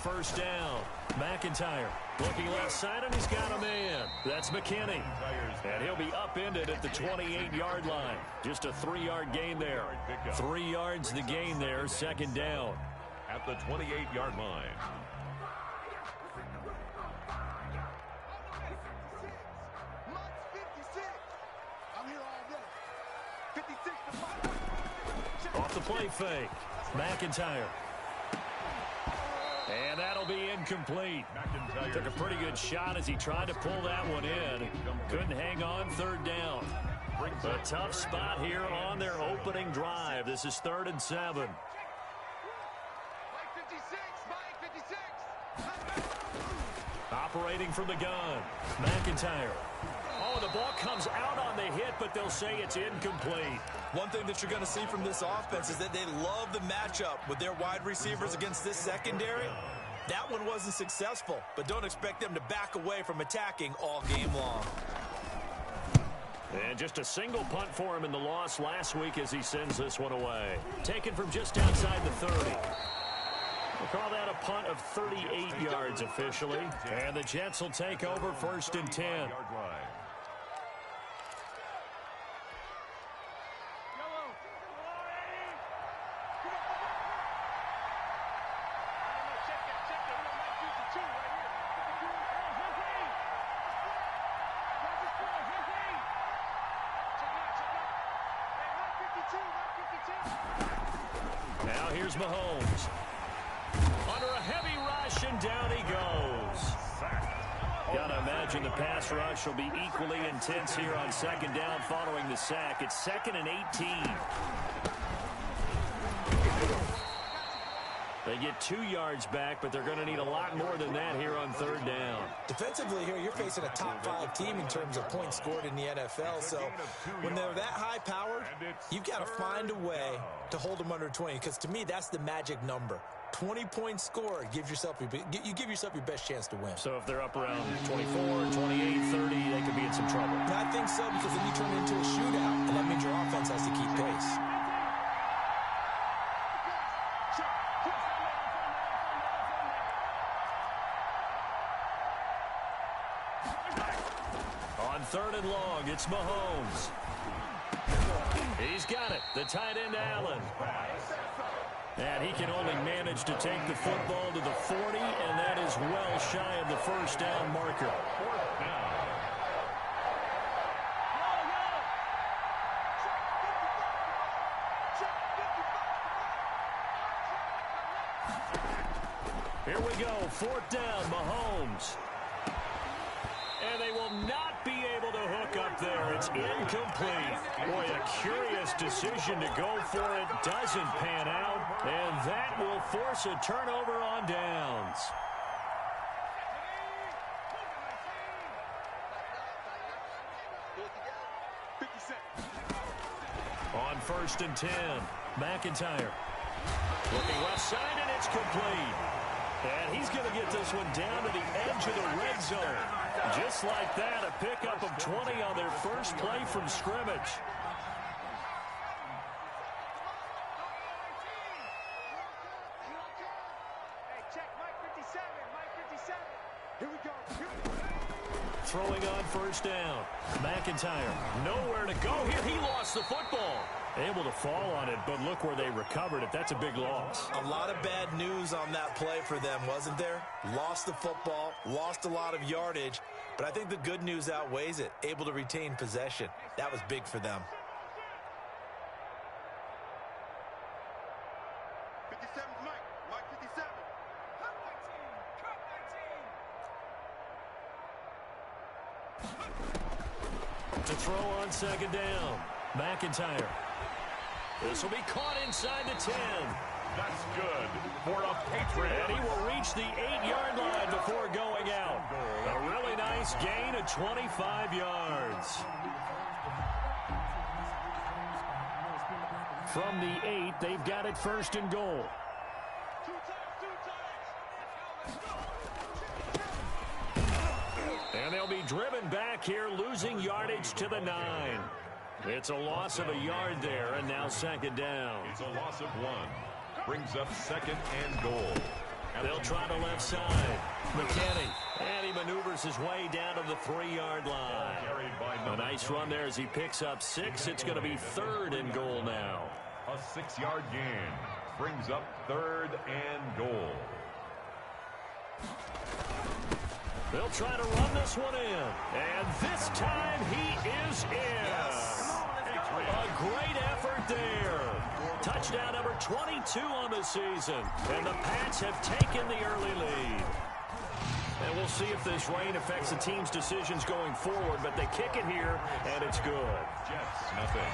first down. McIntyre looking left side, and he's got a man. That's McKinney. And he'll be upended at the 28-yard line. Just a 3-yard gain there. 3 yards the gain there, second down. At the 28-yard line. Off the play fake. McIntyre. And that'll be incomplete. Took a pretty good shot as he tried to pull that one in. Couldn't hang on, third down. A tough spot here on their opening drive. This is 3rd and 7. Operating from the gun. McIntyre. Oh, the ball comes out on the hit, but they'll say it's incomplete. One thing that you're going to see from this offense is that they love the matchup with their wide receivers against this secondary. That one wasn't successful, but don't expect them to back away from attacking all game long. And just a single punt for him in the loss last week as he sends this one away. Taken from just outside the 30. We'll call that a punt of 38 yards officially. And the Jets will take over 1st and 10. Now here's Mahomes. Under a heavy rush, and down he goes. Gotta imagine the pass rush will be equally intense here on second down following the sack. It's 2nd and 18. They get 2 yards back, but they're going to need a lot more than that here on 3rd down. Defensively here, you're facing a top-5 team in terms of points scored in the NFL. So when they're that high-powered, you've got to find a way to hold them under 20. Because to me, that's the magic number. 20 points scored, you give yourself your best chance to win. So if they're up around 24, 28, 30, they could be in some trouble. I think so, because then you turn it into a shootout, and that means your offense has to keep pace. On 3rd and long, it's Mahomes. He's got it. The tight end, Allen. And he can only manage to take the football to the 40, and that is well shy of the first down marker. Here we go, 4th down, Mahomes. And they will not be able to hook up there. It's incomplete. Boy, a curious decision to go for it. Doesn't pan out. And that will force a turnover on downs. On 1st and 10, McIntyre. Looking left side, and it's complete. And he's going to get this one down to the edge of the red zone. Just like that, a pickup of 20 on their first play from scrimmage. Throwing on 1st down. McIntyre, nowhere to go here. He lost the football. Able to fall on it, but look where they recovered it. That's a big loss. A lot of bad news on that play for them, wasn't there? Lost the football, lost a lot of yardage, but I think the good news outweighs it. Able to retain possession. That was big for them. 57's Mike. Mike 57. Cut my team. Cut my team. To throw on 2nd down. McIntyre. This will be caught inside the 10. That's good for a Patriot. And he will reach the 8-yard line before going out. A really nice gain of 25 yards. From the 8, they've got it 1st and goal. And they'll be driven back here, losing yardage to the 9. It's a loss of a yard there, and now 2nd down. It's a loss of 1. Brings up 2nd and goal. They'll try the left side. McKinney. And he maneuvers his way down to the 3-yard line. A nice run there as he picks up 6. It's going to be 3rd and goal now. A 6-yard gain brings up 3rd and goal. They'll try to run this one in. And this time he is in. Yes. A great effort there. Touchdown number 22 on the season. And the Pats have taken the early lead. And we'll see if this rain affects the team's decisions going forward. But they kick it here, and it's good. Jets, nothing.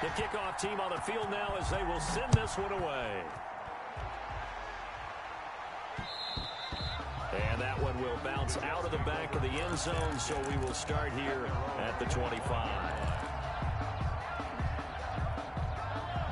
The kickoff team on the field now as they will send this one away. And that one will bounce out of the back of the end zone, so we will start here at the 25.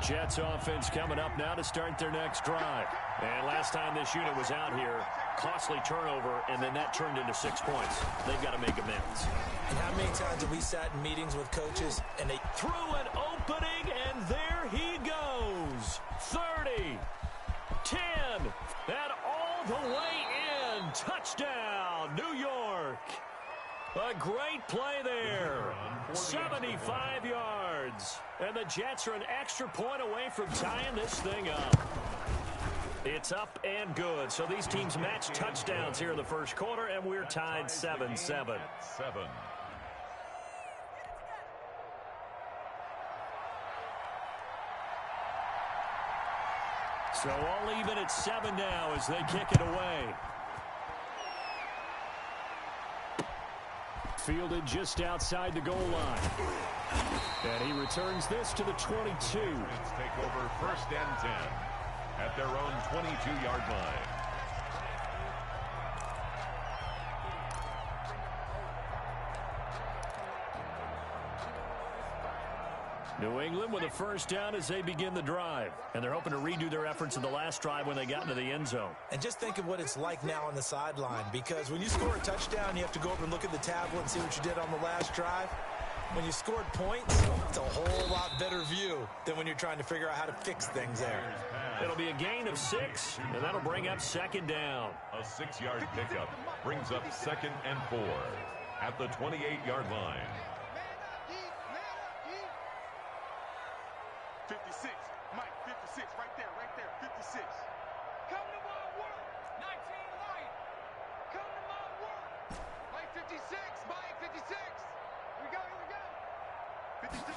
Jets offense coming up now to start their next drive. And last time this unit was out here, costly turnover, and then that turned into 6 points. They've got to make amends. And how many times have we sat in meetings with coaches and they threw an opening, and there he goes. 30, 10, and all the way in. Touchdown, New York. A great play there. 75 yards. And the Jets are an extra point away from tying this thing up. It's up and good. So these teams match touchdowns here in the first quarter, and we're tied 7-7. 7. So all even at 7 now as they kick it away. Fielded just outside the goal line. And he returns this to the 22. It's take over 1st and 10 at their own 22-yard line. New England with a first down as they begin the drive. And they're hoping to redo their efforts in the last drive when they got into the end zone. And just think of what it's like now on the sideline, because when you score a touchdown, you have to go over and look at the tablet and see what you did on the last drive. When you scored points, it's a whole lot better view than when you're trying to figure out how to fix things there. It'll be a gain of 6, and that'll bring up 2nd down. A 6-yard pickup brings up 2nd and 4 at the 28-yard line. 56, Mike, 56, right there, 56. Come to my work, 19 light. Come to my work. Mike 56, Mike 56. Here we go. 56.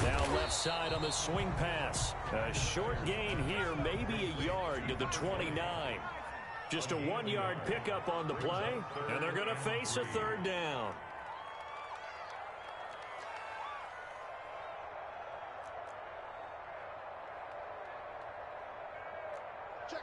Now left side on the swing pass. A short gain here, maybe a yard to the 29. Just a 1-yard pickup on the play, and they're going to face a 3rd down. Check.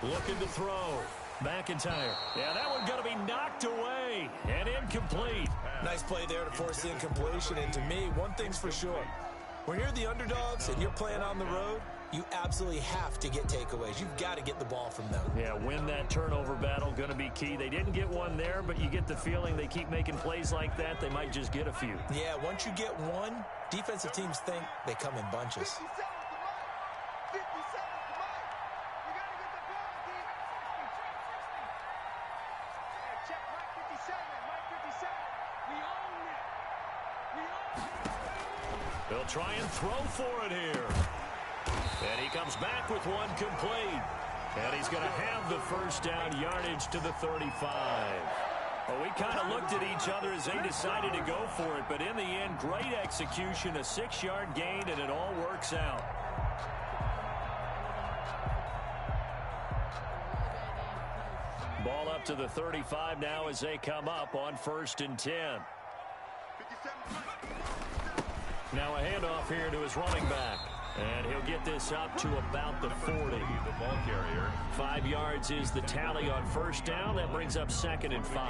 Looking to throw. McIntyre. Yeah, that one's going to be knocked away and incomplete. Nice play there to force the incompletion. And to me, one thing's for sure. When you're the underdogs and you're playing on the road, you absolutely have to get takeaways. You've got to get the ball from them. Yeah, win that turnover battle, going to be key. They didn't get one there, but you get the feeling they keep making plays like that, they might just get a few. Yeah, once you get one, defensive teams think they come in bunches. 57 to Mike. 57 to Mike. You got to get the ball, D. Hey, check Mike 57. Mike 57. We own it. We own it. They'll try and throw for it here. And he comes back with one complete. And he's going to have the first down, yardage to the 35. Well, we kind of looked at each other as they decided to go for it. But in the end, great execution, a 6-yard gain, and it all works out. Ball up to the 35 now as they come up on 1st and 10. 57 to Mike. Now a handoff here to his running back. And he'll get this up to about the 40. The ball carrier. 5 yards is the tally on first down. That brings up 2nd and 5.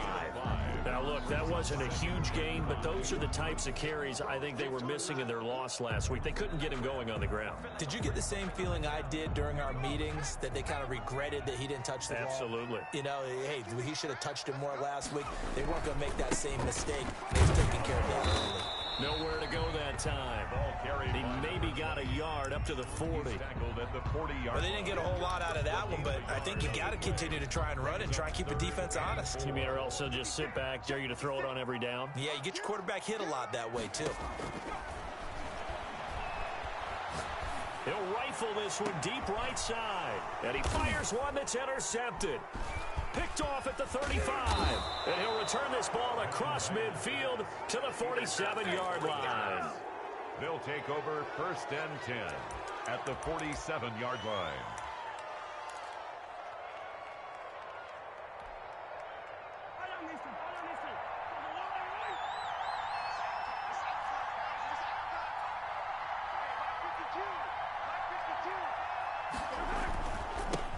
Now, look, that wasn't a huge gain, but those are the types of carries I think they were missing in their loss last week. They couldn't get him going on the ground. Did you get the same feeling I did during our meetings, that they kind of regretted that he didn't touch the ball? Absolutely. You know, hey, he should have touched it more last week. They weren't going to make that same mistake. They was taking care of that early. Nowhere to go that time. He maybe got a yard up to the 40. At the 40-yard. Well, they didn't get a whole lot out of that one, but I think you got to continue to try and run and try and keep the defense honest. You mean or also just sit back, dare you to throw it on every down? Yeah, you get your quarterback hit a lot that way, too. He'll rifle this one deep right side. And he fires one that's intercepted. Picked off at the 35. And he'll return this ball across midfield to the 47-yard line. They'll take over 1st and 10 at the 47-yard line.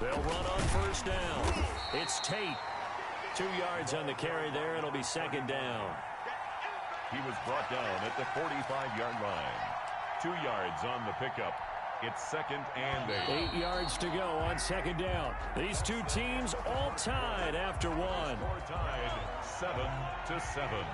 They'll run on first down. It's Tate. 2 yards on the carry there. It'll be 2nd down. He was brought down at the 45-yard line. 2 yards on the pickup. It's 2nd and 8. 8 yards to go on 2nd down. These two teams all tied after one. Score tied 7-7.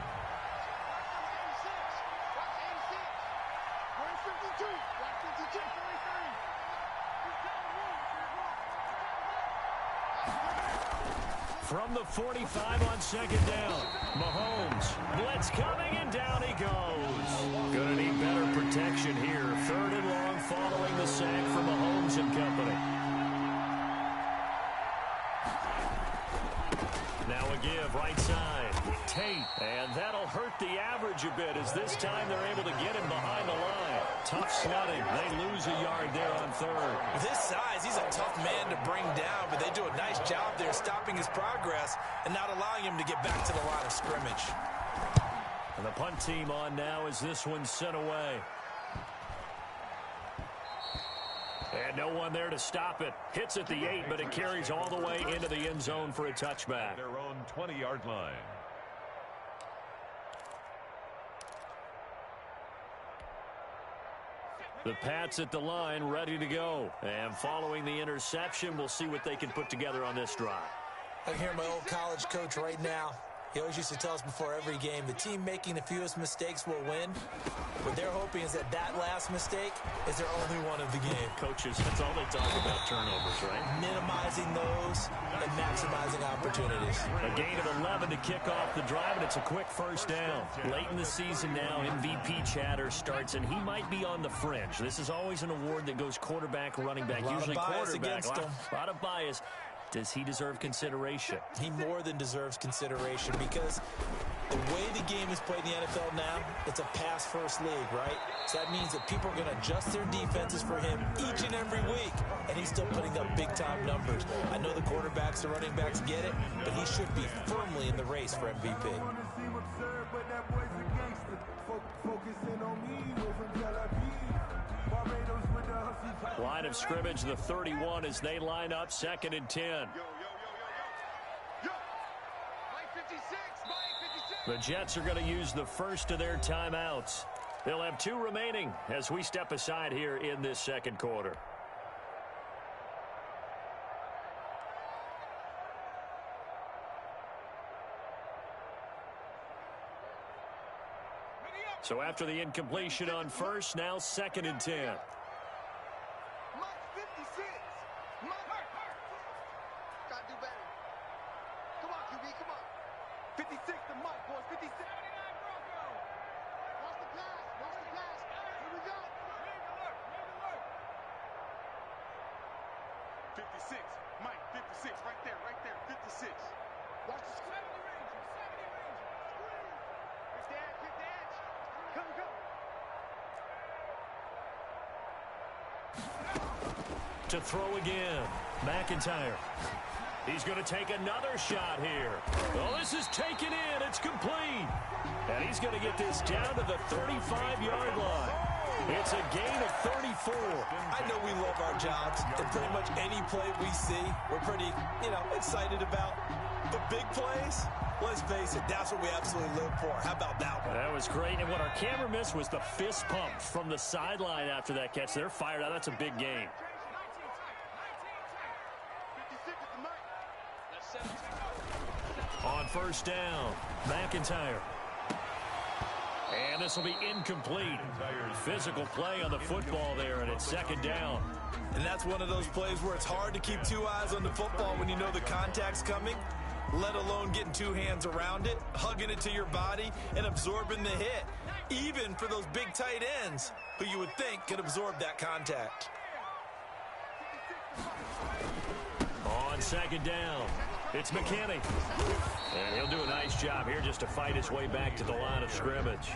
From the 45 on 2nd down. Mahomes. Blitz coming, and down he goes. Gonna need better protection here. 3rd and long following the sack from Mahomes and company. Now a give right side. Tate. And that'll hurt the average a bit, as this time they're able to get him behind the line. Tough sledding. They lose a yard there on 3rd. With his size, he's a tough man to bring down, but they do a nice job there stopping his progress and not allowing him to get back to the line of scrimmage. And the punt team on now as this one's sent away. And no one there to stop it. Hits at the 8, but it carries all the way into the end zone for a touchback. Their own 20-yard line. The Pats at the line, ready to go. And following the interception, we'll see what they can put together on this drive. I can hear my old college coach right now. He always used to tell us before every game, the team making the fewest mistakes will win. What they're hoping is that last mistake is their only one of the game. Coaches, that's all they talk about, turnovers, right? Minimizing those and maximizing opportunities. A gain of 11 to kick off the drive, and it's a quick first down. Late in the season now, MVP chatter starts, and he might be on the fringe. This is always an award that goes quarterback, running back, usually quarterback. A lot of bias. Does he deserve consideration? He more than deserves consideration, because the way the game is played in the NFL now, it's a pass-first league, right? So that means that people are going to adjust their defenses for him each and every week, and he's still putting up big-time numbers. I know the quarterbacks, the running backs get it, but he should be firmly in the race for MVP. Line of scrimmage, the 31, as they line up, 2nd and 10. The Jets are going to use the first of their timeouts. They'll have 2 remaining as we step aside here in this 2nd quarter. So after the incompletion on first, now 2nd and 10. To throw again. McIntyre. He's going to take another shot here. Oh, this is taken in. It's complete. And he's going to get this down to the 35-yard line. It's a gain of 34. I know we love our jobs, and pretty much any play we see, we're pretty, excited about. But big plays, let's face it, that's what we absolutely live for. How about that one? That was great, and what our camera missed was the fist pump from the sideline after that catch. They're fired out. That's a big game. On first down, McIntyre. And this will be incomplete. Physical play on the football there, and it's second down. And that's one of those plays where it's hard to keep two eyes on the football when you know the contact's coming, let alone getting two hands around it, hugging it to your body, and absorbing the hit, even for those big tight ends who you would think could absorb that contact. On second down, it's McKinney. And he'll do a nice job here just to fight his way back to the line of scrimmage.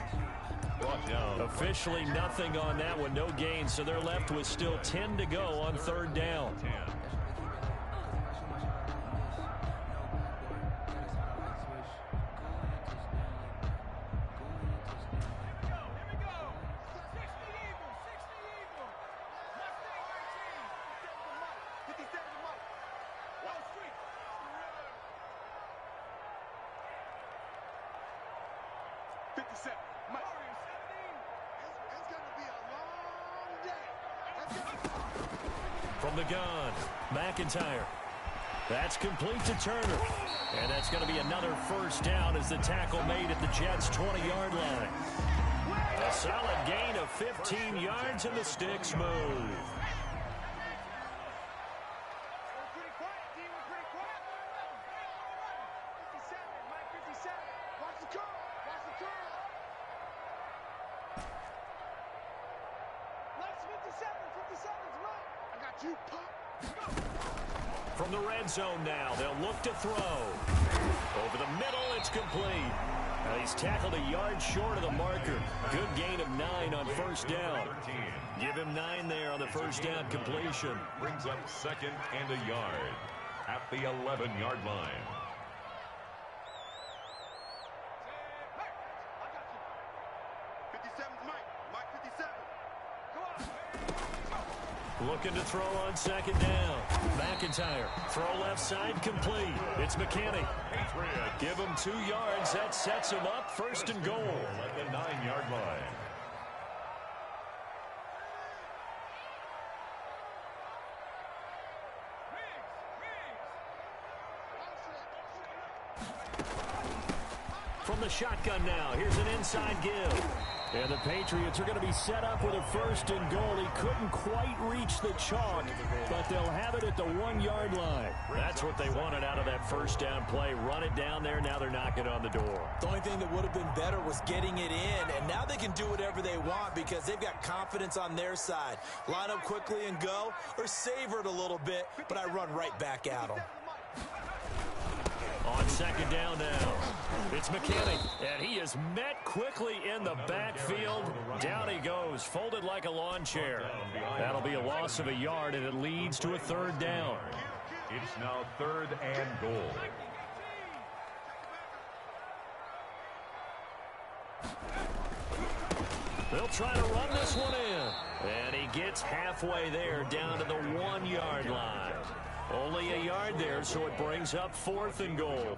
Brought down. Officially nothing on that one, no gain, so they're left with still 10 to go on third down. 10. From the gun, McIntyre. That's complete to Turner. And that's going to be another first down as the tackle made at the Jets' 20-yard line. A solid gain of 15 yards, and the sticks move. From the red zone now, they'll look to throw. Over the middle, it's complete. Now he's tackled a yard short of the marker. Good gain of 9 on first down. Give him 9 there on the first down completion. Brings up second and a yard at the 11-yard line. Looking to throw on second down. McIntyre. Throw left side complete. It's McKinney. Give him 2 yards. That sets him up first and goal. At the 9-yard line. From the shotgun now, here's an inside give. And the Patriots are going to be set up with a first and goal. He couldn't quite reach the chalk, but they'll have it at the 1-yard line. That's what they wanted out of that first down play. Run it down there. Now they're knocking on the door. The only thing that would have been better was getting it in, and now they can do whatever they want because they've got confidence on their side. Line up quickly and go, or savor it a little bit, but I run right back at them. On second down now, it's McKinney, and he is met quickly in the backfield. Down he goes, folded like a lawn chair. That'll be a loss of a yard, and it leads to a third down. It's now third and goal. They'll try to run this one in, and he gets halfway there down to the 1-yard line. Only a yard there, so it brings up fourth and goal.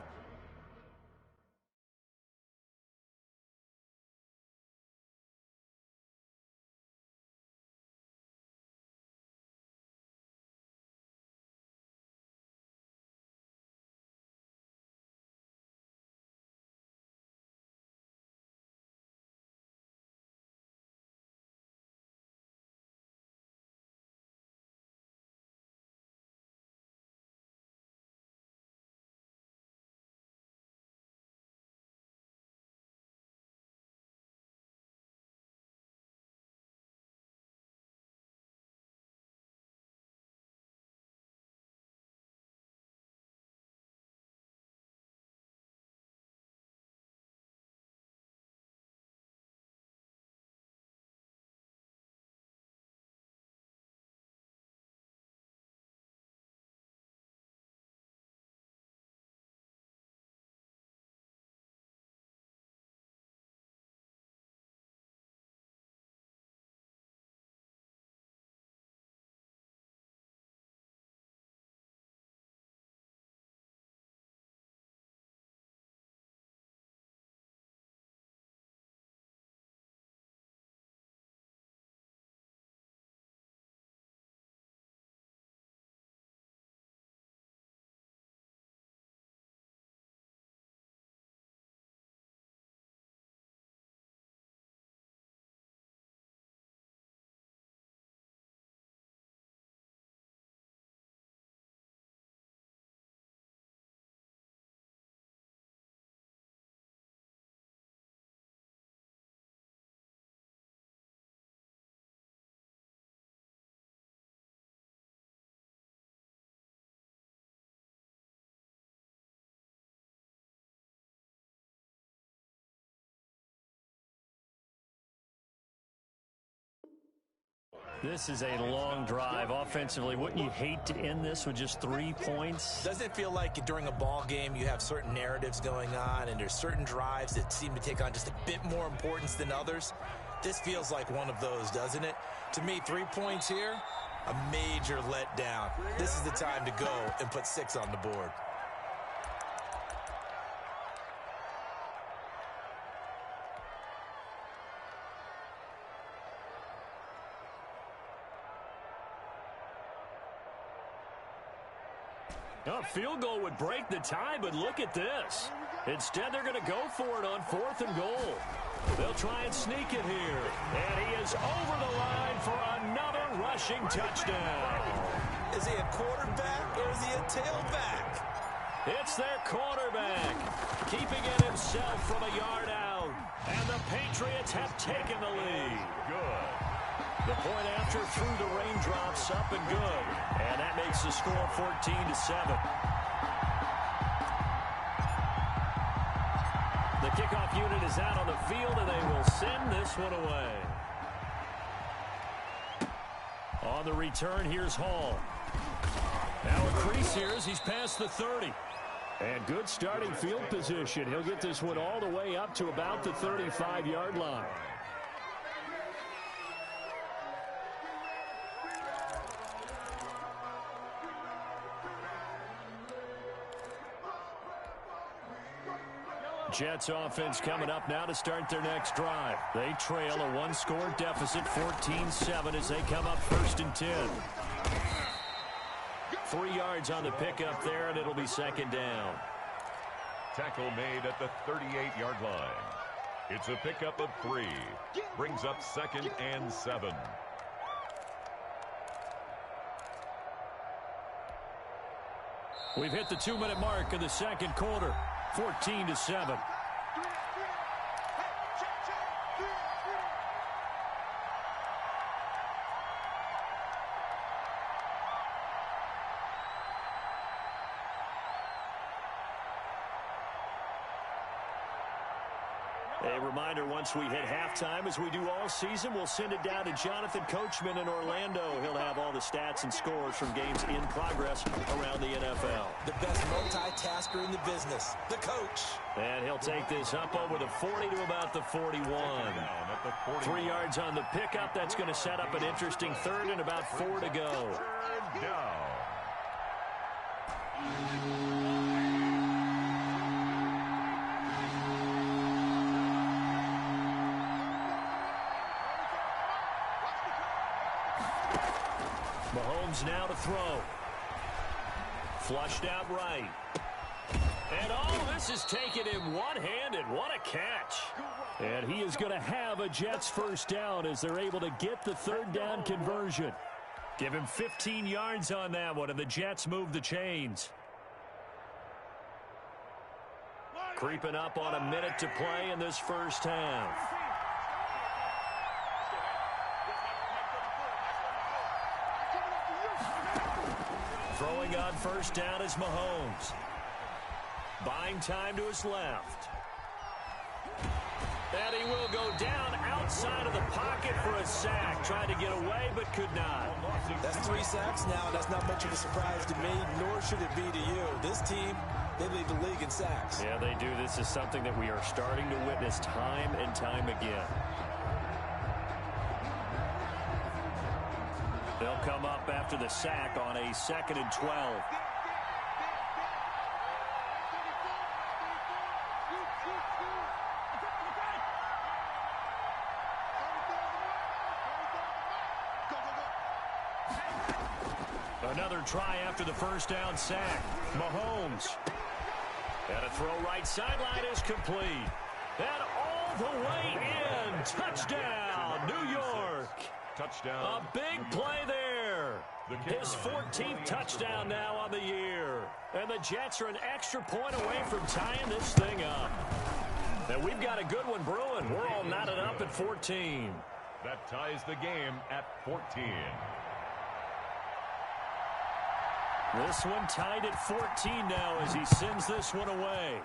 This is a long drive offensively. Wouldn't you hate to end this with just 3 points? Doesn't it feel like during a ball game you have certain narratives going on and there's certain drives that seem to take on just a bit more importance than others? This feels like one of those, doesn't it? To me, 3 points here, a major letdown. This is the time to go and put 6 on the board. A field goal would break the tie, but look at this. Instead, they're going to go for it on 4th and goal. They'll try and sneak it here. And he is over the line for another rushing touchdown. Is he a quarterback or is he a tailback? It's their quarterback, keeping it himself from a yard out. And the Patriots have taken the lead. Good. The point after through the raindrops, up and good. And that makes the score 14-7. The kickoff unit is out on the field, and they will send this one away. On the return, here's Hall. Now a crease here as he's past the 30. And good starting field position. He'll get this one all the way up to about the 35-yard line. Jets offense coming up now to start their next drive. They trail a one-score deficit, 14-7, as they come up 1st and 10. 3 yards on the pickup there, and it'll be 2nd down. Tackle made at the 38-yard line. It's a pickup of 3. Brings up 2nd and 7. We've hit the 2-minute mark in the 2nd quarter. 14-7. A reminder, once we hit halftime, as we do all season, we'll send it down to Jonathan Coachman in Orlando. He'll have all the stats and scores from games in progress around the NFL. The best multitasker in the business, the coach. And he'll take this up over the 40 to about the 41. 3 yards on the pickup. That's going to set up an interesting 3rd and about 4 to go. Down. Mahomes now to throw. Flushed out right. And all this is taken in one-handed. What a catch. And he is going to have a Jets 1st down as they're able to get the 3rd down conversion. Give him 15 yards on that one, and the Jets move the chains. Creeping up on a minute to play in this 1st half. Throwing on 1st down is Mahomes. Buying time to his left. And he will go down outside of the pocket for a sack. Tried to get away, but could not. That's 3 sacks now. That's not much of a surprise to me, nor should it be to you. This team, they lead the league in sacks. Yeah, they do. This is something that we are starting to witness time and time again. They'll come up after the sack on a 2nd and 12. Another try after the 1st down sack. Mahomes. And a throw right sideline is complete. And all the way in. Touchdown, New York. Touchdown. A big play there. His 14th touchdown now on the year. And the Jets are an extra point away from tying this thing up. And we've got a good one brewing. We're all knotted up at 14. That ties the game at 14. This one tied at 14 now as he sends this one away.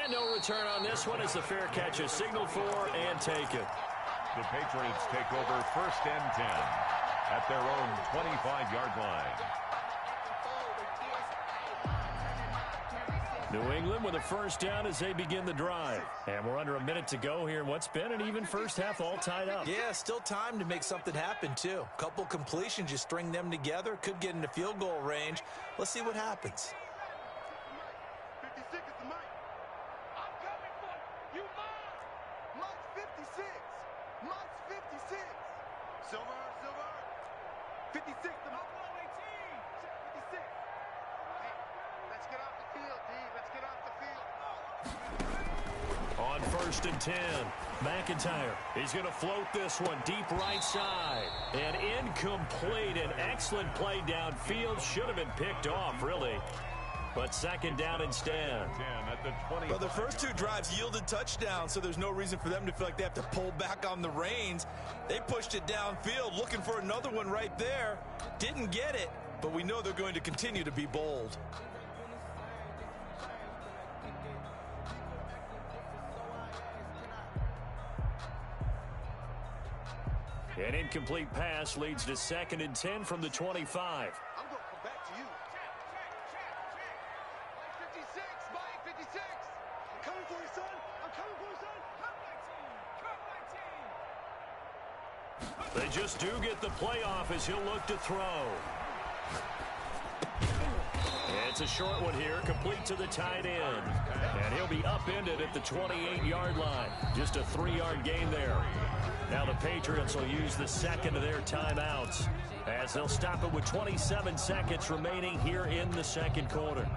And no return on this one as the fair catch is signaled for and taken. The Patriots take over 1st and 10 at their own 25-yard line. New England with a first down as they begin the drive. And we're under a minute to go here in what's been an even first half, all tied up. Yeah, still time to make something happen, too. Couple completions, you string them together, could get into field goal range. Let's see what happens. 56 is the mic. I'm coming for you, Mike. Mike's 56. Mike's 56. Silver. 56, the Mike. 56. Hey, let's get off the field, D. Let's get off the field. On 1st and 10, McIntyre. He's going to float this one deep right side. And incomplete. An excellent play downfield. Should have been picked off, really. But 2nd down instead. Well, the first 2 drives yielded touchdowns, so there's no reason for them to feel like they have to pull back on the reins. They pushed it downfield, looking for another one right there. Didn't get it, but we know they're going to continue to be bold. An incomplete pass leads to 2nd and 10 from the 25. I'm going to come back to you. Mike 56. Mike 56. I'm coming for you, son. I'm coming for you, son. Come, my team. They just do get the playoff as he'll look to throw. It's a short one here, complete to the tight end. And he'll be upended at the 28-yard line. Just a 3-yard gain there. Now the Patriots will use the 2nd of their timeouts as they'll stop it with 27 seconds remaining here in the 2nd quarter.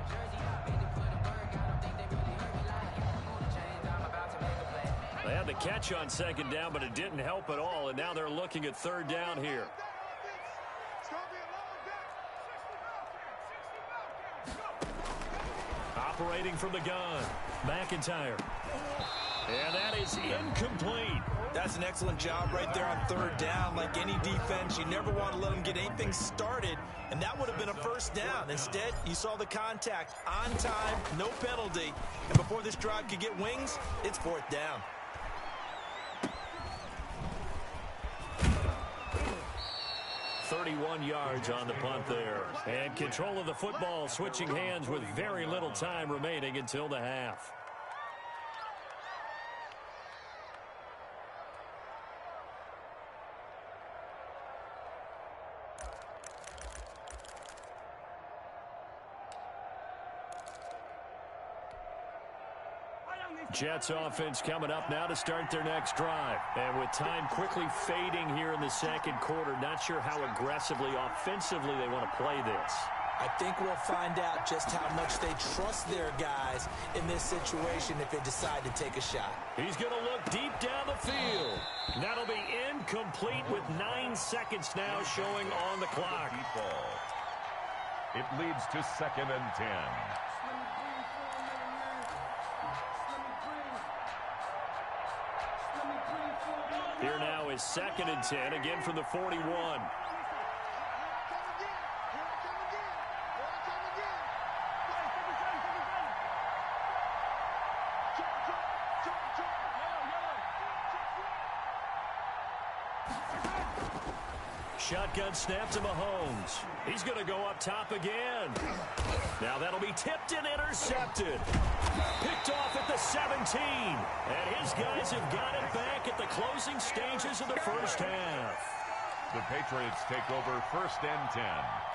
They had the catch on 2nd down, but it didn't help at all, and now they're looking at 3rd down here. Operating from the gun, McIntyre. And that is incomplete. That's an excellent job right there on 3rd down. Like any defense, you never want to let them get anything started, and that would have been a first down. Instead, you saw the contact on time, no penalty, and before this drive could get wings, it's 4th down. .31 yards on the punt there. And control of the football, switching hands with very little time remaining until the half. Jets offense coming up now to start their next drive. And with time quickly fading here in the 2nd quarter, not sure how aggressively, offensively they want to play this. I think we'll find out just how much they trust their guys in this situation if they decide to take a shot. He's going to look deep down the field. That'll be incomplete with 9 seconds now showing on the clock. It leads to 2nd and 10. Here now is 2nd and 10, again from the 41. Shotgun snap to Mahomes. He's going to go up top again. Now that'll be tipped and intercepted. Picked off at the 17. And his guys have got it back at the closing stages of the first half. The Patriots take over 1st and 10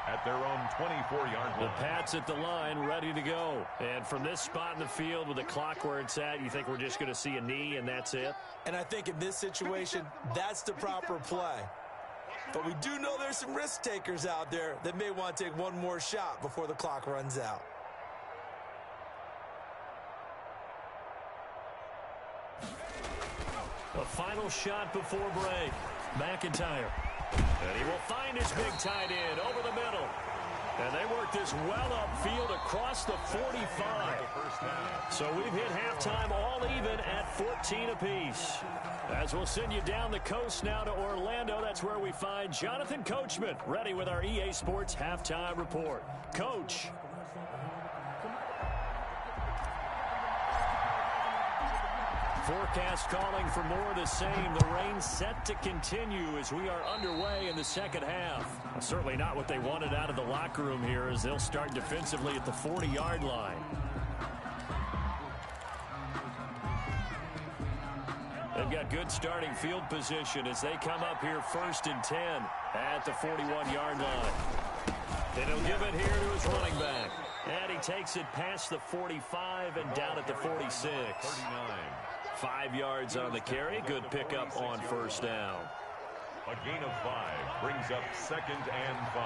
at their own 24-yard line. The Pats at the line, ready to go. And from this spot in the field with the clock where it's at, you think we're just going to see a knee and that's it? And I think in this situation, that's the proper play. But we do know there's some risk takers out there that may want to take one more shot before the clock runs out. A final shot before break. McIntyre. And he will find his big tight end over the middle. And they work this well upfield across the 45. So we've hit halftime all even at 14 apiece. As we'll send you down the coast now to Orlando, that's where we find Jonathan Coachman ready with our EA Sports Halftime Report. Coach. forecast calling for more of the same. The rain set to continue as we are underway in the second half. Certainly not what they wanted out of the locker room here as they'll start defensively at the 40-yard line. They've got good starting field position as they come up here 1st and 10 at the 41-yard line. And he'll give it here to his running back. And he takes it past the 45 and down at the 46. 5 yards on the carry. Good pickup on 1st down. A gain of 5 brings up 2nd and 5.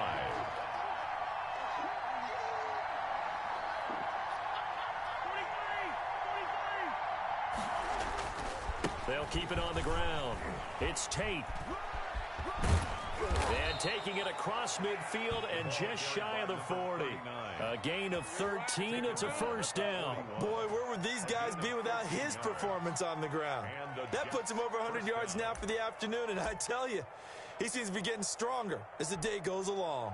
They'll keep it on the ground. It's Tate. And taking it across midfield and just shy of the 40. A gain of 13. It's a 1st down. Boy, where would these guys be without his performance on the ground? That puts him over 100 yards now for the afternoon, and I tell you, he seems to be getting stronger as the day goes along.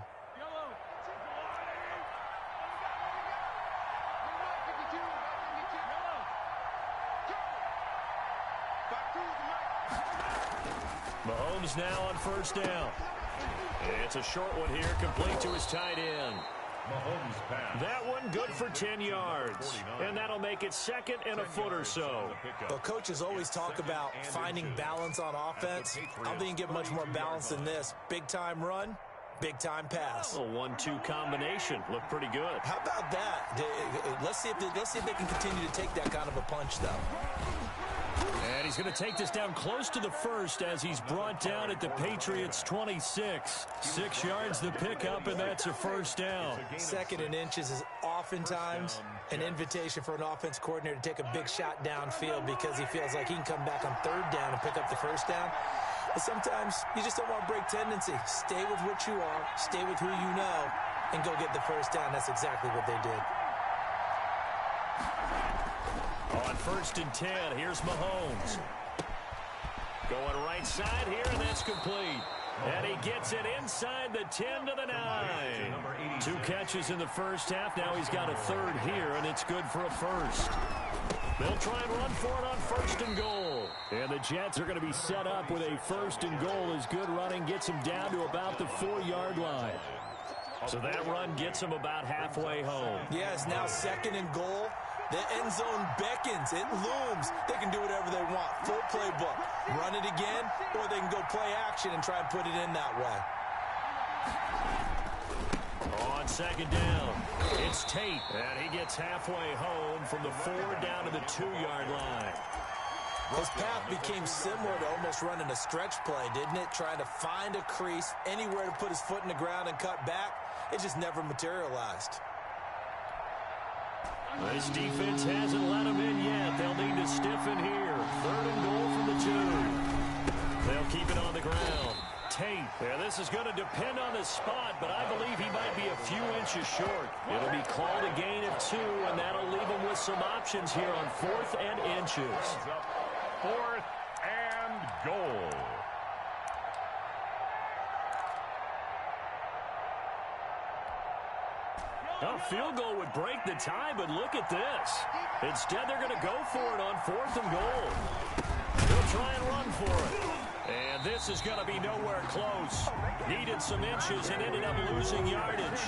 Mahomes now on 1st down. It's a short one here, complete to his tight end. Mahomes pass. That one good for 10 yards. And that'll make it 2nd and a foot or so. Well, coaches always talk about finding balance on offense. I don't think you get much more balance than this. Big-time run, big-time pass. A 1-2 combination. Looked pretty good. How about that? Let's see if they can continue to take that kind of a punch, though. And he's going to take this down close to the 1st as he's brought down at the Patriots' 26. 6 yards the pickup, and that's a 1st down. 2nd and inches is oftentimes an invitation for an offense coordinator to take a big shot downfield because he feels like he can come back on 3rd down and pick up the 1st down. But sometimes you just don't want to break tendency. Stay with what you are, stay with who you know, and go get the 1st down. That's exactly what they did. On 1st and 10, here's Mahomes. Going right side here, and that's complete. And he gets it inside the 10 to the 9. 2 catches in the 1st half. Now he's got a 3rd here, and it's good for a 1st. They'll try and run for it on 1st and goal. And the Jets are going to be set up with a 1st and goal as good running gets him down to about the 4-yard line. So that run gets him about halfway home. Yeah, it's now 2nd and goal. The end zone beckons. It looms. They can do whatever they want. Full playbook. Run it again, or they can go play action and try and put it in that way. On 2nd down, it's Tate. And he gets halfway home from the 4 down to the 2-yard line. His path became similar to almost running a stretch play, didn't it? Trying to find a crease, anywhere to put his foot in the ground and cut back. It just never materialized. This defense hasn't let him in yet. They'll need to stiffen here. 3rd and goal from the 2. They'll keep it on the ground. Tate. Yeah, this is going to depend on the spot, but I believe he might be a few inches short. It'll be called a gain of 2, and that'll leave him with some options here on 4th and inches. 4th and goal. A field goal would break the tie, but look at this. Instead, they're going to go for it on 4th and goal. They'll try and run for it. And this is going to be nowhere close. Needed some inches and ended up losing yardage.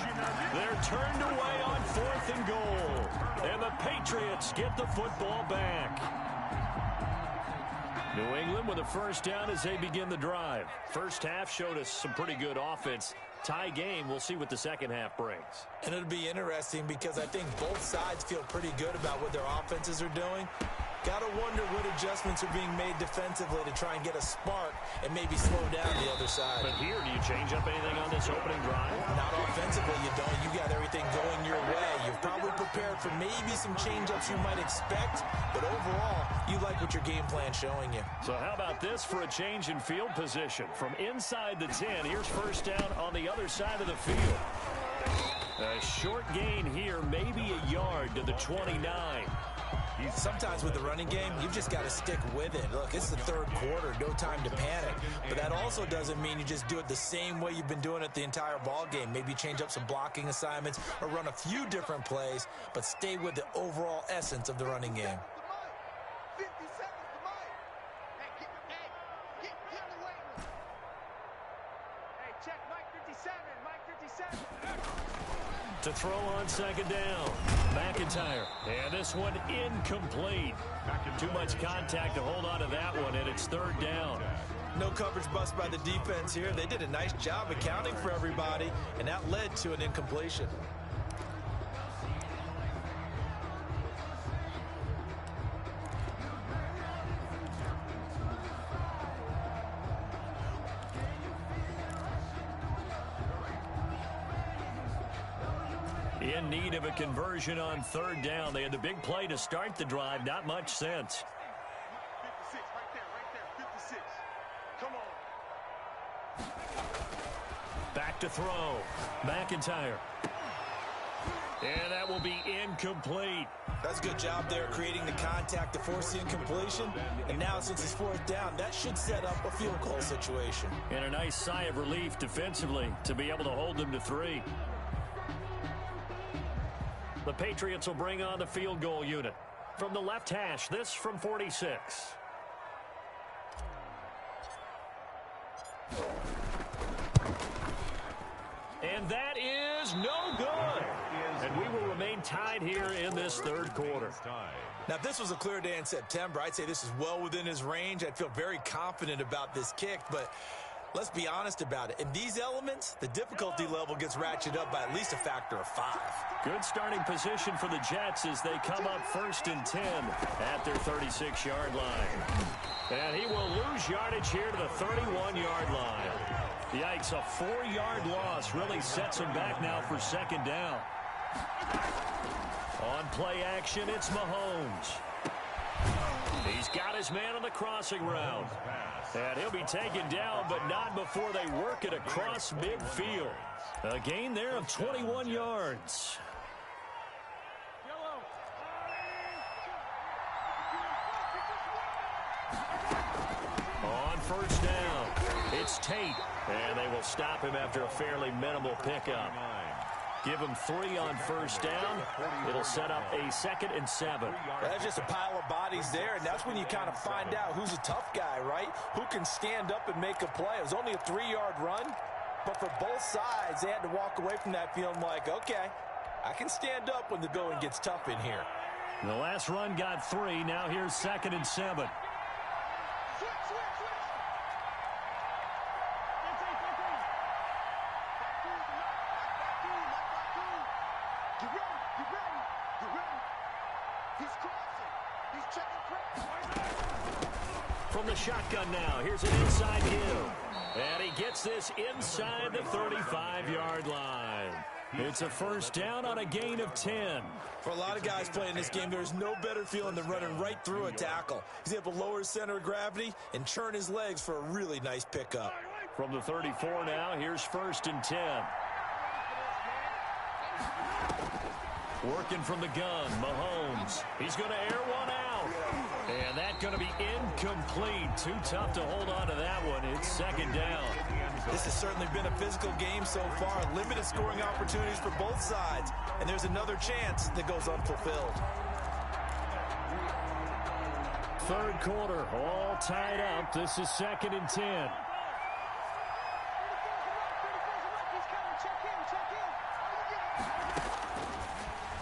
They're turned away on 4th and goal. And the Patriots get the football back. New England with a 1st down as they begin the drive. 1st half showed us some pretty good offense. Tie game, we'll see what the 2nd half brings. And it'll be interesting because I think both sides feel pretty good about what their offenses are doing. Got to wonder what adjustments are being made defensively to try and get a spark and maybe slow down the other side. But here, do you change up anything on this opening drive? Not offensively, you don't. You got everything going your way. You've probably prepared for maybe some change-ups you might expect, but overall, you like what your game plan's showing you. So how about this for a change in field position? From inside the 10, here's 1st down on the other side of the field. A short gain here, maybe a yard to the 29. Sometimes with the running game, you've just got to stick with it. Look, it's the 3rd quarter, no time to panic. But that also doesn't mean you just do it the same way you've been doing it the entire ball game. Maybe change up some blocking assignments or run a few different plays, but stay with the overall essence of the running game. 50 seconds to To throw on second down. McIntyre. And this one incomplete. Too much contact to hold on to that one, and it's third down. No coverage bust by the defense here. They did a nice job accounting for everybody, and that led to an incompletion. In need of a conversion on third down. They had the big play to start the drive. Not much sense. 56, right there, 56. Come on. Back to throw. McIntyre. And that will be incomplete. That's a good job there creating the contact to force the incompletion. And now since it's fourth down, that should set up a field goal situation. And a nice sigh of relief defensively to be able to hold them to 3. The Patriots will bring on the field goal unit. From the left hash, this from 46. And that is no good. And we will remain tied here in this third quarter. Now, if this was a clear day in September, I'd say this is well within his range. I'd feel very confident about this kick, but let's be honest about it. In these elements, the difficulty level gets ratcheted up by at least a factor of 5. Good starting position for the Jets as they come up 1st and 10 at their 36-yard line. And he will lose yardage here to the 31-yard line. Yikes, a 4-yard loss really sets him back now for second down. On play action, it's Mahomes. He's got his man on the crossing route. And he'll be taken down, but not before they work it across midfield. A gain there of 21 yards. On first down, it's Tate. And they will stop him after a fairly minimal pickup. Give him 3 on first down. It'll set up a 2nd and 7. That's just a pile of bodies there, and that's when you kind of find out who's a tough guy, right? Who can stand up and make a play. It was only a 3-yard run, but for both sides, they had to walk away from that feeling like, okay, I can stand up when the going gets tough in here. The last run got 3. Now here's 2nd and 7. From the shotgun now, here's an inside give. And he gets this inside the 35-yard line. It's a first down on a gain of 10. For a lot of guys playing this game, there's no better feeling than running right through a tackle. He's able to lower his center of gravity and churn his legs for a really nice pickup. From the 34 now, here's 1st and 10. Working from the gun, Mahomes. He's going to air one out. And that's going to be incomplete. Too tough to hold on to that one. It's 2nd down. This has certainly been a physical game so far. Limited scoring opportunities for both sides. And there's another chance that goes unfulfilled. Third quarter, all tied up. This is 2nd and 10.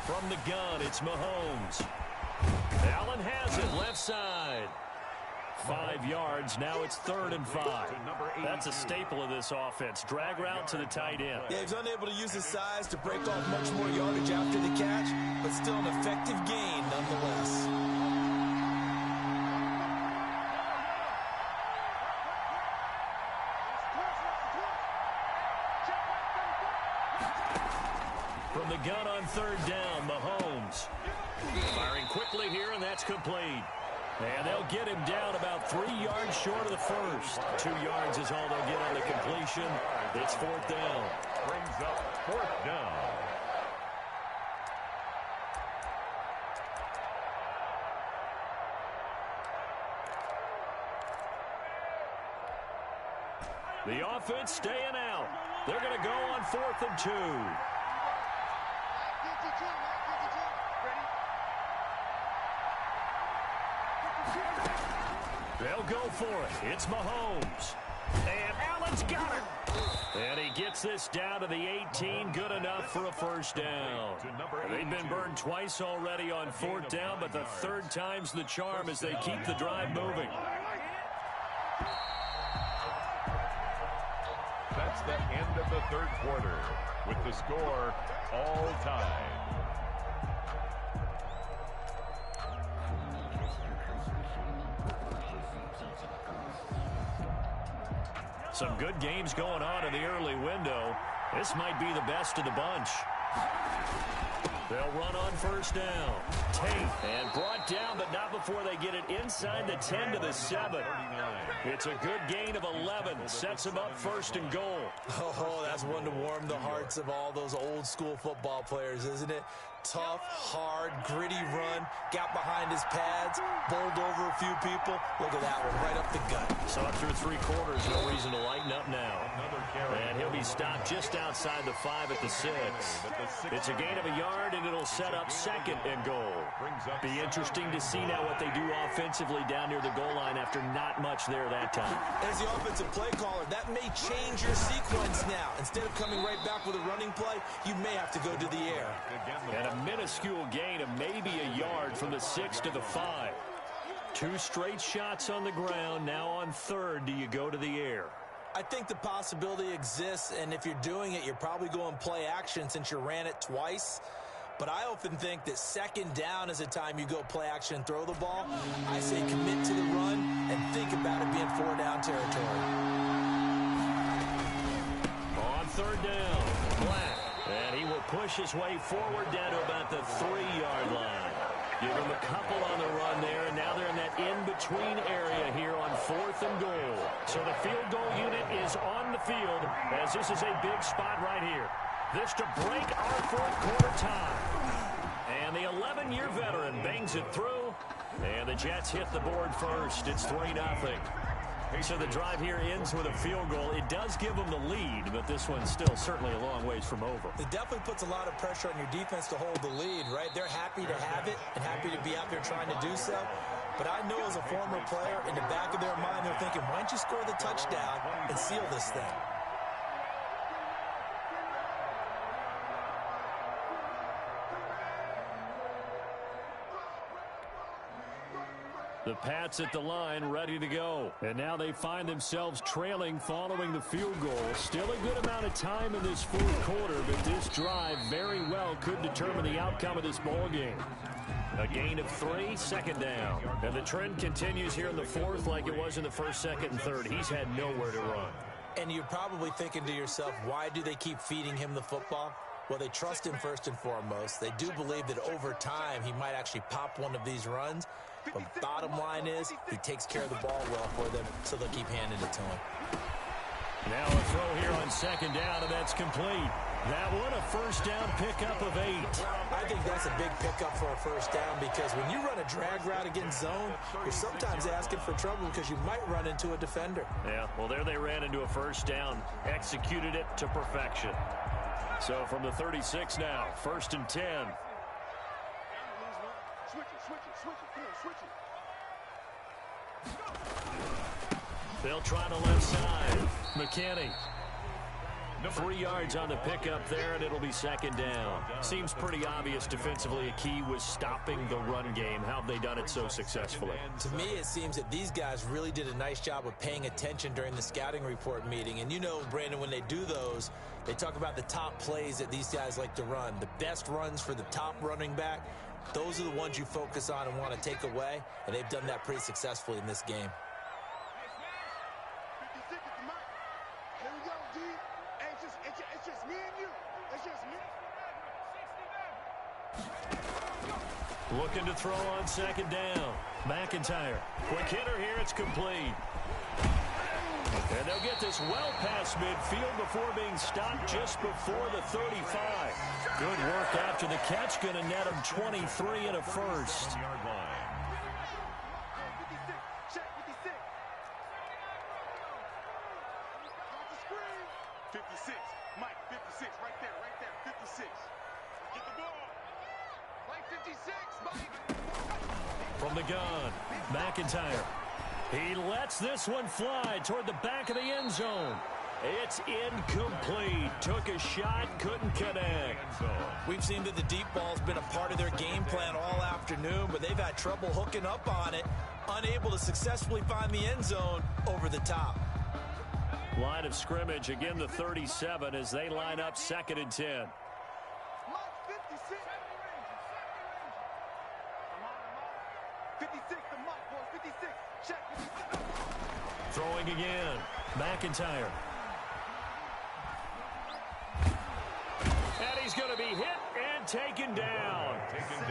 From the gun, it's Mahomes. Allen has it, left side. 5 yards, now it's 3rd and 5. That's a staple of this offense. Drag route to the tight end. Yeah, he's unable to use his size to break off much more yardage after the catch, but still an effective gain nonetheless. From the gun on 3rd down, Mahomes. Firing quickly here, and that's complete. And they'll get him down about 3 yards short of the first. 2 yards is all they'll get on the completion. It's 4th down. Brings up 4th down. The offense staying out. They're going to go on 4th and 2. They'll go for it. It's Mahomes. And Allen one's got it. And he gets this down to the 18. Good enough for a first down. They've been burned twice already on fourth down, but the third time's the charm as they keep the drive moving. That's the end of the third quarter with the score all tied. Some good games going on in the early window. This might be the best of the bunch. They'll run on first down. Tate, and brought down, but not before they get it inside the 10 to the 7. It's a good gain of 11. Sets them up first and goal. Oh, that's one to warm the hearts of all those old school football players, isn't it? Tough, hard, gritty run. Got behind his pads, bowled over a few people. Look at that one, right up the gut. Saw through 3 quarters, no reason to lighten up now. And he'll be stopped just outside the 5 at the 6. It's a gain of a yard, and it'll set up second and goal. Be interesting to see now what they do offensively down near the goal line after not much there that time. As the offensive play caller, that may change your sequence now. Instead of coming right back with a running play, you may have to go to the air. And a minuscule gain of maybe a yard from the 6 to the 5. 2 straight shots on the ground. Now on third, do you go to the air? I think the possibility exists, and if you're doing it, you're probably going play action since you ran it twice. But I often think that second down is a time you go play action and throw the ball. I say commit to the run and think about it being 4-down territory. On third down, Black. And he will push his way forward down to about the 3-yard line. Give him a couple on the run there, and now they're in that in-between area here on fourth and goal. So the field goal unit is on the field as this is a big spot right here. This to break our fourth quarter tie. And the 11-year veteran bangs it through, and the Jets hit the board first. It's 3-0. So the drive here ends with a field goal. It does give them the lead, but this one's still certainly a long ways from over. It definitely puts a lot of pressure on your defense to hold the lead, right? They're happy to have it and happy to be out there trying to do so. But I know as a former player, in the back of their mind, they're thinking, why don't you score the touchdown and seal this thing? The Pats at the line, ready to go. And now they find themselves trailing following the field goal. Still a good amount of time in this fourth quarter, but this drive very well could determine the outcome of this ball game. A gain of 3, second down. And the trend continues here in the fourth like it was in the first, second, and third. He's had nowhere to run. And you're probably thinking to yourself, why do they keep feeding him the football? Well, they trust him first and foremost. They do believe that over time he might actually pop one of these runs. But bottom line is, he takes care of the ball well for them, so they'll keep handing it to him. Now a throw here on second down, and that's complete. That one, a first down pickup of 8. I think that's a big pickup for a first down because when you run a drag route against zone, you're sometimes asking for trouble because you might run into a defender. Yeah, well, there they ran into a first down, executed it to perfection. So from the 36 now, first and 10. They'll try the left side. McKinney. 3 yards on the pickup there, and it'll be second down. Seems pretty obvious defensively a key was stopping the run game. How have they done it so successfully? To me, it seems that these guys really did a nice job of paying attention during the scouting report meeting. And you know, Brandon, when they do those, they talk about the top plays that these guys like to run. The best runs for the top running back, those are the ones you focus on and want to take away, and they've done that pretty successfully in this game. It's just me and you. It's just me. Looking to throw on second down. McIntyre. Quick hitter here. It's complete. And they'll get this well past midfield before being stopped just before the 35. Good work after the catch. Going to net him 23 and a first. 56. Mike, 56. Right there. 56. Get the ball. Mike, 56. Mike. From the gun, McIntyre. He lets this one fly toward the back of the end zone. It's incomplete. Took a shot, couldn't connect. We've seen that the deep ball's been a part of their game plan all afternoon, but they've had trouble hooking up on it, unable to successfully find the end zone over the top. Line of scrimmage, again the 37 as they line up 2nd and 10. Throwing again. McIntyre. And he's going to be hit and taken down.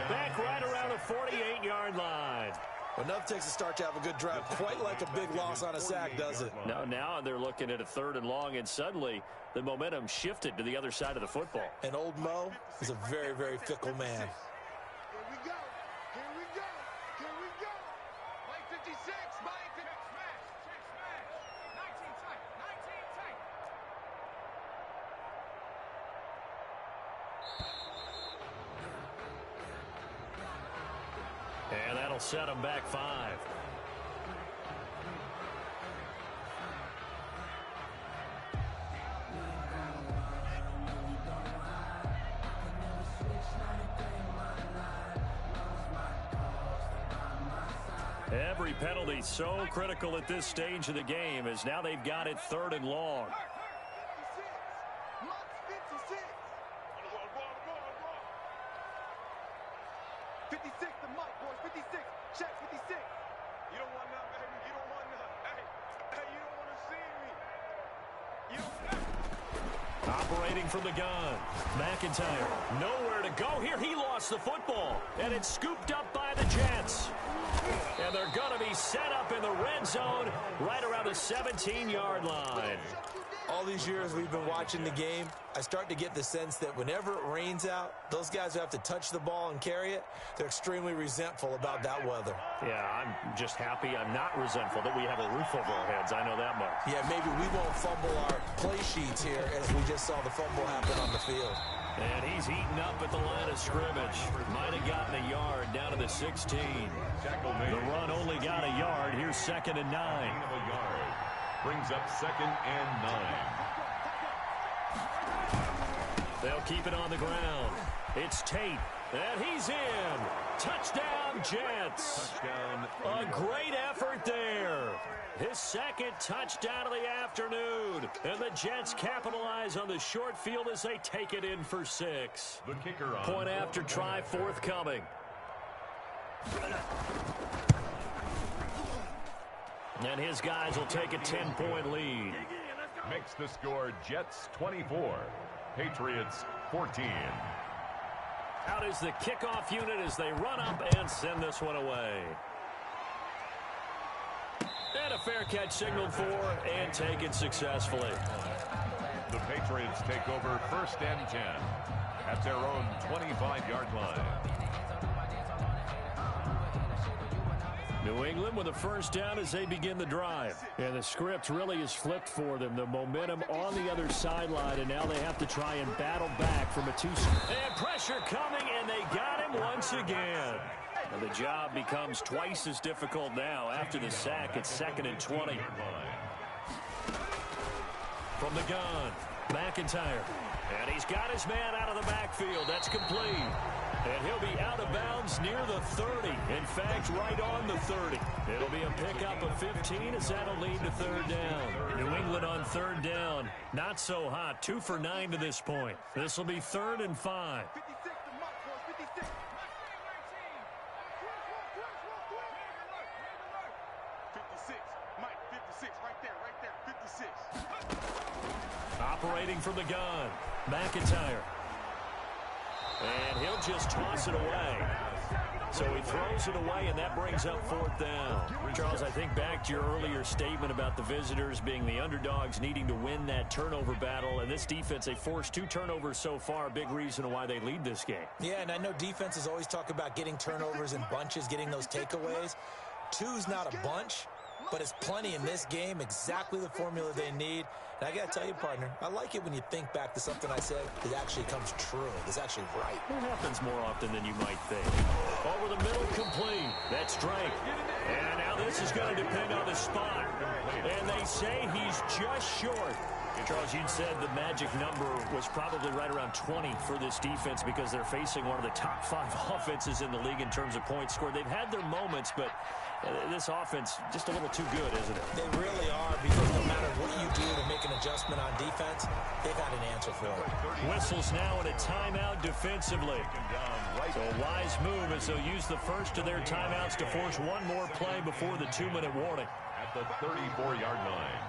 Back right around the 48-yard line. Well, enough takes a start to have a good drive. Quite like a big loss on a sack, does it? Now they're looking at a 3rd and long, and suddenly the momentum shifted to the other side of the football. And old Mo is a very, very fickle man. Here we go. Here we go. Here we go. Play 56. Mike. Check smash. 19 tight. 19 tight. And that'll set them back 5. Every penalty so critical at this stage of the game as now they've got it 3rd and long. 56, the mic, boys. 56. Check 56. You don't want none, baby. You don't want none. Hey, you don't want to see me. You don't. Operating from the gun. McIntyre. Nowhere to go here. He lost the football. And it's scooped up by the Jets. And they're going to be set up in the red zone right around the 17-yard line. All these years we've been watching the game, I start to get the sense that whenever it rains out, those guys who have to touch the ball and carry it, they're extremely resentful about that weather. Yeah, I'm just happy I'm not resentful that we have a roof over our heads. I know that much. Yeah, maybe we won't fumble our play sheets here as we just saw the fumble happen on the field. And he's eaten up at the line of scrimmage. Might have gotten a yard down to the 16. The run only got a yard. Here's 2nd and 9. Brings up 2nd and 9. They'll keep it on the ground. It's Tate. And he's in. Touchdown, Jets. Touchdown. A great effort there. His 2nd touchdown of the afternoon. And the Jets capitalize on the short field as they take it in for 6. The kicker on. Point after try forthcoming. And his guys will take a 10-point lead. Makes the score Jets 24, Patriots 14. Out is the kickoff unit as they run up and send this one away. And a fair catch signaled for and taken successfully. The Patriots take over 1st and 10 at their own 25-yard line. New England with a 1st down as they begin the drive. And the script really is flipped for them. The momentum on the other sideline, and now they have to try and battle back from a 2. And pressure coming, and they got him once again. And the job becomes twice as difficult now after the sack. It's 2nd and 20. From the gun, McIntyre. And he's got his man out of the backfield. That's complete. And he'll be out of bounds near the 30. In fact, right on the 30. It'll be a pickup of 15 as that'll lead to 3rd down. New England on 3rd down. Not so hot. 2 for 9 to this point. This will be 3rd and 5. 56, the mic, boys. 56. 56. Mike, 56. Right there. 56. Operating from the gun. McIntyre. And he'll just toss it away. So he throws it away, and that brings up 4th down. Charles, I think back to your earlier statement about the visitors being the underdogs needing to win that turnover battle. And this defense, they forced 2 turnovers so far, a big reason why they lead this game. Yeah, and I know defenses always talk about getting turnovers in bunches, getting those takeaways. 2's not a bunch, but it's plenty in this game, exactly the formula they need. And I got to tell you, partner, I like it when you think back to something I said that actually comes true. It's actually right. It happens more often than you might think. Over the middle, complete. That's Drake. And now this is going to depend on the spot. And they say he's just short. Charles, you'd said the magic number was probably right around 20 for this defense because they're facing one of the top 5 offenses in the league in terms of points scored. They've had their moments, but this offense just a little too good, isn't it? They really are, because no matter what you do to make an adjustment on defense, they got an answer for it. Whistles now in a timeout defensively. So a wise move as they'll use the first of their timeouts to force one more play before the 2-minute warning. At the 34-yard line.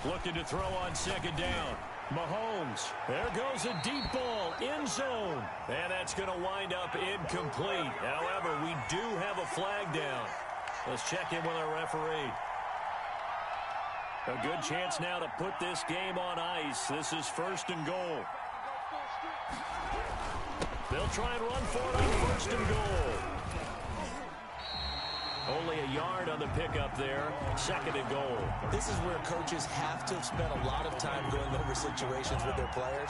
Looking to throw on second down. Mahomes. There goes a deep ball. End zone. And that's going to wind up incomplete. However, we do have a flag down. Let's check in with our referee. A good chance now to put this game on ice. This is 1st and goal. They'll try and run for it on 1st and goal. Only a yard on the pickup there. 2nd and goal. This is where coaches have to spend a lot of time going over situations with their players,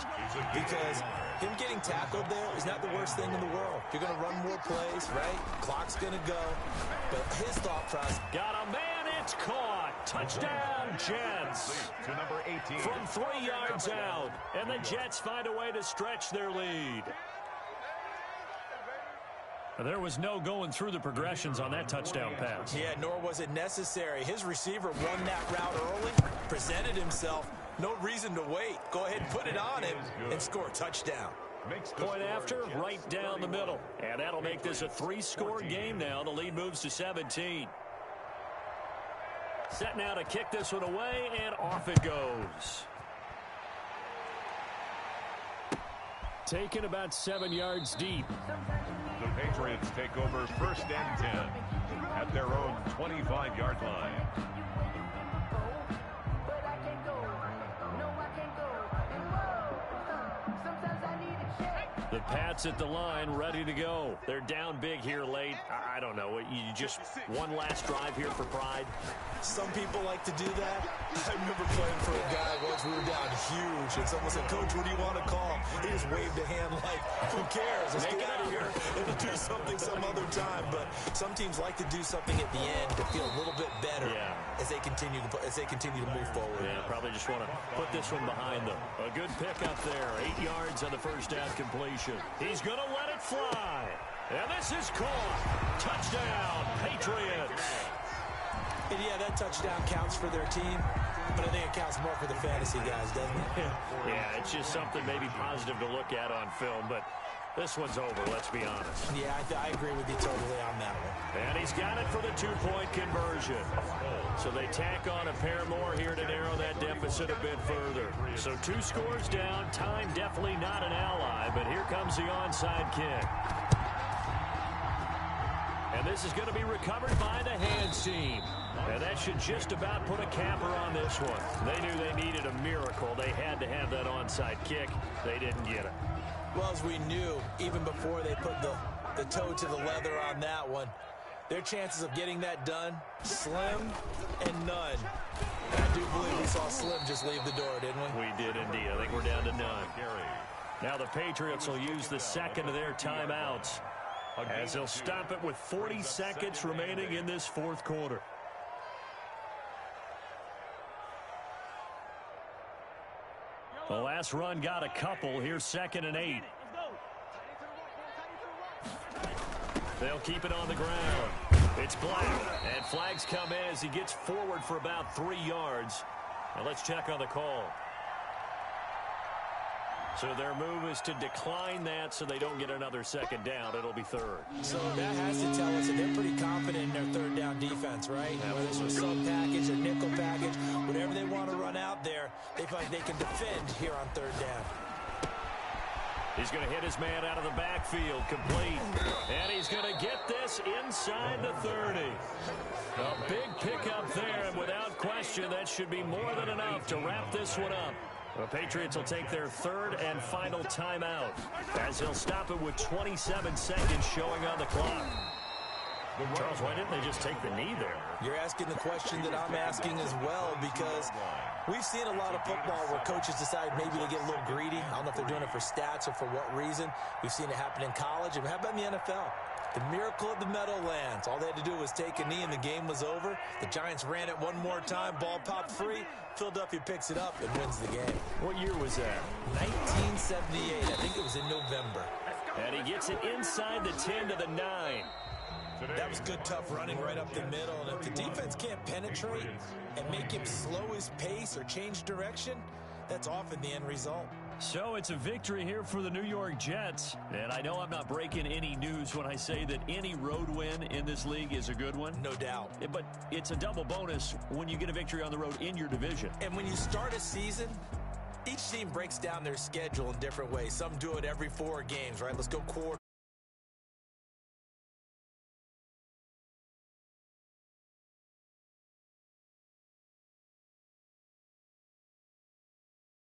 because him getting tackled there is not the worst thing in the world. You're going to run more plays, right? Clock's going to go. But his thought process. Got a man, it's caught. Touchdown, Jets. To number 18. From 3 yards out. And the Jets find a way to stretch their lead. There was no going through the progressions on that touchdown pass. Yeah, nor was it necessary. His receiver won that route early, presented himself. No reason to wait. Go ahead and put it on him and score a touchdown. Point after, right down the middle. And that'll make this a 3-score game now. The lead moves to 17. Set now to kick this one away, and off it goes. Taken about 7 yards deep. The Patriots take over 1st and 10 at their own 25-yard line. The Pats at the line, ready to go. They're down big here late. I don't know. You just one last drive here for pride. Some people like to do that. I remember playing for a guy once. We were down huge, and someone said, "Coach, what do you want to call?" He just waved a hand like, "Who cares? Let's get out of here and do something some other time." But some teams like to do something at the end to feel a little bit better as they continue to move forward. Yeah, probably just want to put this one behind them. A good pickup there. 8 yards on the first down completion. He's going to let it fly. And this is caught. Touchdown, Patriots. And yeah, that touchdown counts for their team, but I think it counts more for the fantasy guys, doesn't it? Yeah, it's just something maybe positive to look at on film, but this one's over, let's be honest. Yeah, I agree with you totally on that one. And he's got it for the 2-point conversion. So they tack on a pair more here to narrow that deficit a bit further. So 2 scores down, time definitely not an ally, but here comes the onside kick. And this is going to be recovered by the hands team. And that should just about put a capper on this one. They knew they needed a miracle. They had to have that onside kick. They didn't get it. Well, as we knew, even before they put the toe to the leather on that one, their chances of getting that done, slim and none. And I do believe we saw Slim just leave the door, didn't we? We did indeed. I think we're down to none. Now the Patriots will use the second of their timeouts, as they'll stop it with 40 seconds remaining in this 4th quarter. The last run got a couple. Here's 2nd and 8. They'll keep it on the ground. It's Black, and flags come in as he gets forward for about 3 yards. Now let's check on the call. So their move is to decline that so they don't get another 2nd down. It'll be 3rd. So that has to tell us that they're pretty confident in their 3rd down defense, right? Whether it's a sub package or nickel package, whatever they want to run out there, they feel like they can defend here on 3rd down. He's going to hit his man out of the backfield, complete. And he's going to get this inside the 30. A big pickup there, and without question, that should be more than enough to wrap this one up. The Patriots will take their 3rd and final timeout, as he'll stop it with 27 seconds showing on the clock. Charles, why didn't they just take the knee there? You're asking the question that I'm asking as well, because we've seen a lot of football where coaches decide maybe to get a little greedy. I don't know if they're doing it for stats or for what reason. We've seen it happen in college, and how about in the NFL? The miracle of the Meadowlands. All they had to do was take a knee and the game was over. The Giants ran it one more time. Ball popped free. Philadelphia picks it up and wins the game. What year was that? 1978. I think it was in November. And he gets it inside the 10 to the 9. That was good, tough running right up the middle. And if the defense can't penetrate and make him slow his pace or change direction, that's often the end result. So it's a victory here for the New York Jets. And I know I'm not breaking any news when I say that any road win in this league is a good one. No doubt. But it's a double bonus when you get a victory on the road in your division. And when you start a season, each team breaks down their schedule in different ways. Some do it every 4 games, right? Let's go quarter.